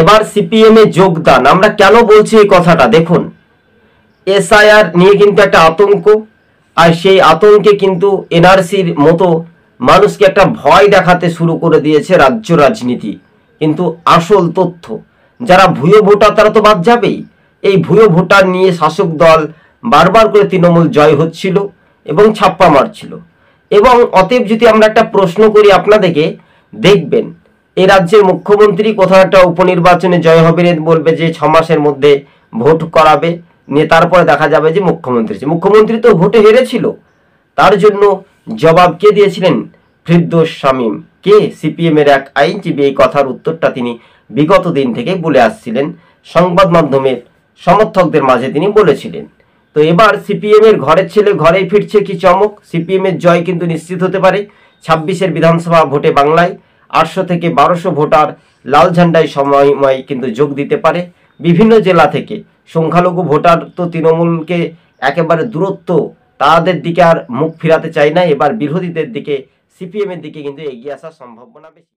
এবার সিপিএম এ যোগদান, আমরা কেন বলছি এই কথাটা দেখুন, এসআইআর নিয়ে কিন্তু একটা আতঙ্ক, আর সেই আতঙ্কে কিন্তু এনআরসির মতো মানুষকে একটা ভয় দেখাতে শুরু করে দিয়েছে রাজ্য রাজনীতি। কিন্তু আসল তথ্য, যারা ভুয়ো ভোটার তারা তো বাদ যাবেই। এই ভুয়ো ভোটার নিয়ে শাসক দল বারবার করে তৃণমূল জয় হচ্ছিল এবং ছাপ্পা মারছিল। এবং অতএব যদি আমরা একটা প্রশ্ন করি আপনাদেরকে, দেখবেন এই রাজ্যের মুখ্যমন্ত্রী কোথাও একটা উপনির্বাচনে জয় হবে, বলবে যে 6 মাসের মধ্যে ভোট করাবে, নিয়ে তারপরে দেখা যাবে যে মুখ্যমন্ত্রী তো ভোটে হেরেছিল। তার জন্য জবাব কে দিয়েছিলেন? ফিরদৌস শামীম, কে সিপিএম এর এক আইনজীবী। এই কথার উত্তরটা তিনি বিগত দিন থেকে বলে আসছিলেন, সংবাদ মাধ্যমের সমর্থকদের মাঝে তিনি বলেছিলেন। তো এবার সিপিএম এর ঘরের ছেলে ঘরেই ফিরছে, কি চমক! সিপিএম এর জয় কিন্তু নিশ্চিত হতে পারে। 26-এর বিধানসভা ভোটে বাংলায় 800 থেকে 1200 ভোটার লাল ঝান্ডায় সময় কিন্তু যোগ দিতে পারে বিভিন্ন জেলা থেকে। সংখ্যালঘু ভোটার তো তৃণমূলকে একেবারে দূরত্ব, তাদের দিকে আর মুখ ফিরাতে চায় না। এবার বিরোধীদের দিকে, সিপিএম এর দিকে কিন্তু এগিয়ে আসার সম্ভাবনা বেশি।